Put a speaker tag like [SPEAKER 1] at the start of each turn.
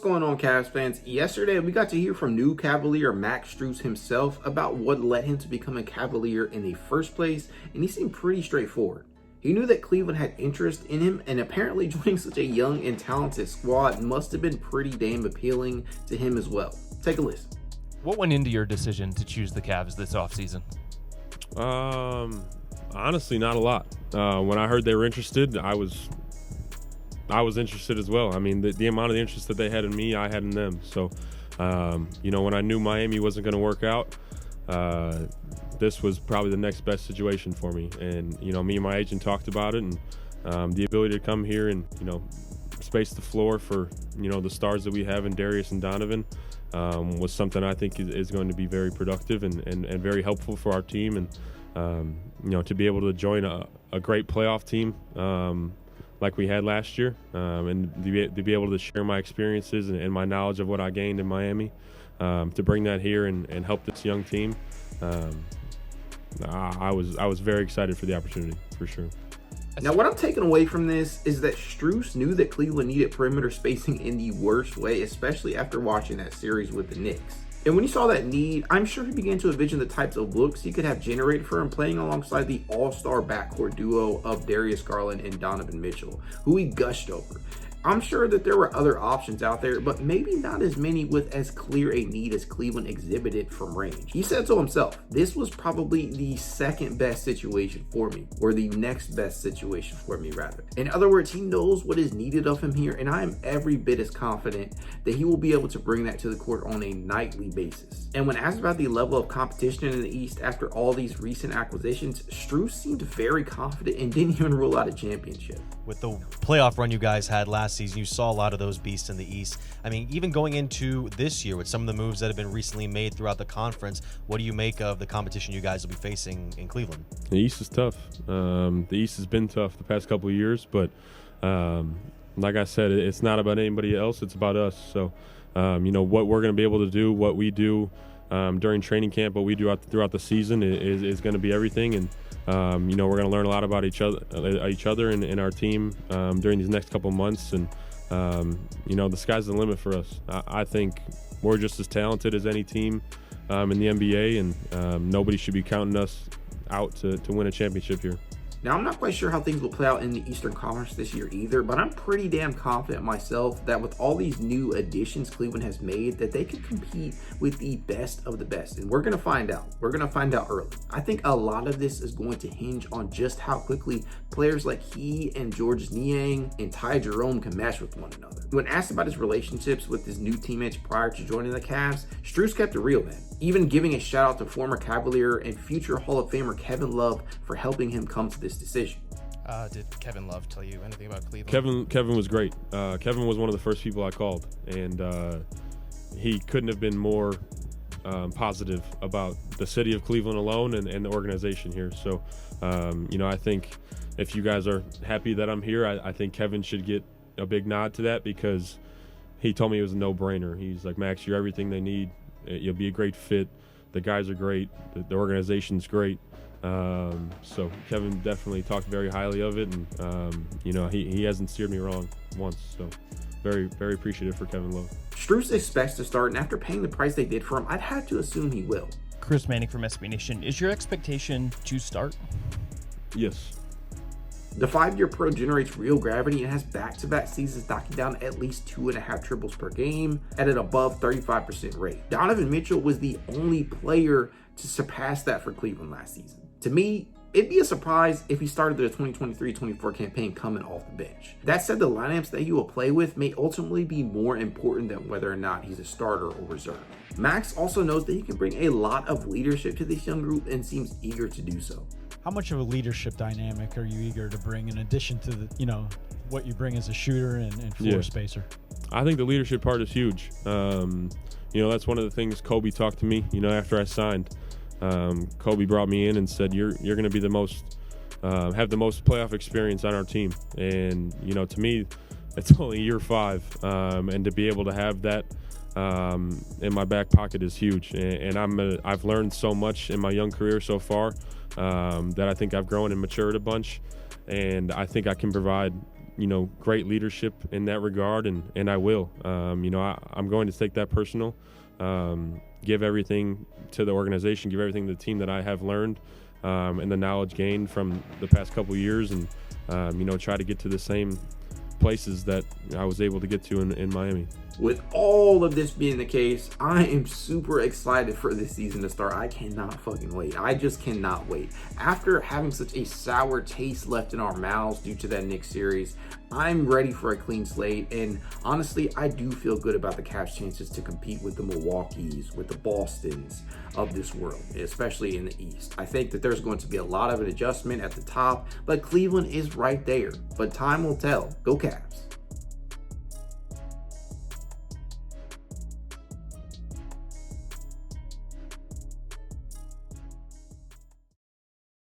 [SPEAKER 1] going on, Cavs fans? Yesterday, we got to hear from new Cavalier Max Strus himself about what led him to become a Cavalier in the first place, and he seemed pretty straightforward. He knew that Cleveland had interest in him, and apparently joining such a young and talented squad must have been pretty damn appealing to him as well. Take a listen.
[SPEAKER 2] What went into your decision to choose the Cavs this offseason?
[SPEAKER 3] Honestly, not a lot. When I heard they were interested, I was interested as well. I mean, the amount of interest that they had in me, I had in them. So, when I knew Miami wasn't going to work out, this was probably the next best situation for me. And, me and my agent talked about it, and the ability to come here and, space the floor for, the stars that we have in Darius and Donovan was something I think is going to be very productive and very helpful for our team. And, to be able to join a great playoff team like we had last year, and to be able to share my experiences and my knowledge of what I gained in Miami, to bring that here and help this young team. I was very excited for the opportunity, for sure.
[SPEAKER 1] Now, what I'm taking away from this is that Strus knew that Cleveland needed perimeter spacing in the worst way, especially after watching that series with the Knicks. And when he saw that need, I'm sure he began to envision the types of looks he could have generated for him playing alongside the all-star backcourt duo of Darius Garland and Donovan Mitchell, who he gushed over. I'm sure that there were other options out there, but maybe not as many with as clear a need as Cleveland exhibited from range. He said so himself, this was probably the second best situation for me, or the next best situation for me rather. In other words, he knows what is needed of him here, and I am every bit as confident that he will be able to bring that to the court on a nightly basis. And when asked about the level of competition in the East after all these recent acquisitions, Strus seemed very confident and didn't even rule out a championship.
[SPEAKER 4] With the playoff run you guys had last season, you saw a lot of those beasts in the East. I mean, even going into this year with some of the moves that have been recently made throughout the conference, what do you make of the competition you guys will be facing in Cleveland?
[SPEAKER 3] The East is tough. The East has been tough the past couple of years, but like I said, it's not about anybody else. It's about us. So, what we're going to be able to do, what we do during training camp, what we do throughout the season is going to be everything. And we're going to learn a lot about each other and our team during these next couple months. And, the sky's the limit for us. I think we're just as talented as any team in the NBA, and nobody should be counting us out to win a championship here.
[SPEAKER 1] Now, I'm not quite sure how things will play out in the Eastern Conference this year either, but I'm pretty damn confident myself that with all these new additions Cleveland has made, that they can compete with the best of the best. And we're going to find out. We're going to find out early. I think a lot of this is going to hinge on just how quickly players like he and Georges Niang and Ty Jerome can match with one another. When asked about his relationships with his new teammates prior to joining the Cavs, Strus kept it real, man. Even giving a shout out to former Cavalier and future Hall of Famer Kevin Love for helping him come to this decision.
[SPEAKER 2] Did Kevin Love tell you anything about Cleveland?
[SPEAKER 3] Kevin was great. Kevin was one of the first people I called, and he couldn't have been more positive about the city of Cleveland alone and the organization here. So, I think if you guys are happy that I'm here, I think Kevin should get a big nod to that, because he told me it was a no-brainer. He's like, Max, you're everything they need. You'll be a great fit. The guys are great. The organization's great. So Kevin definitely talked very highly of it, and he hasn't steered me wrong once. So very, very appreciative for Kevin Love.
[SPEAKER 1] Strus expects to start, and after paying the price they did for him, I'd have to assume he will.
[SPEAKER 5] Chris Manning from SB Nation. Is your expectation to start?
[SPEAKER 3] Yes.
[SPEAKER 1] The 5-year pro generates real gravity and has back-to-back seasons knocking down at least 2.5 triples per game at an above 35% rate. Donovan Mitchell was the only player to surpass that for Cleveland last season. To me, it'd be a surprise if he started the 2023-24 campaign coming off the bench. That said, the lineups that he will play with may ultimately be more important than whether or not he's a starter or reserve. Max also knows that he can bring a lot of leadership to this young group and seems eager to do so.
[SPEAKER 6] How much of a leadership dynamic are you eager to bring in addition to the, what you bring as a shooter and floor spacer?
[SPEAKER 3] I think the leadership part is huge. That's one of the things Kobe talked to me, after I signed. Kobe brought me in and said, you're going to be the most, have the most playoff experience on our team. And, to me, it's only year 5. And to be able to have that in my back pocket is huge. And I've learned so much in my young career so far that I think I've grown and matured a bunch. And I think I can provide, great leadership in that regard, and I will. I'm going to take that personal, give everything to the organization, give everything to the team that I have learned, and the knowledge gained from the past couple years, and try to get to the same places that I was able to get to in Miami.
[SPEAKER 1] With all of this being the case, I am super excited for this season to start. I cannot fucking wait. I just cannot wait. After having such a sour taste left in our mouths due to that Knicks series, I'm ready for a clean slate. And honestly, I do feel good about the Cavs' chances to compete with the Milwaukees, with the Bostons of this world, especially in the East. I think that there's going to be a lot of an adjustment at the top, but Cleveland is right there. But time will tell. Go Cavs.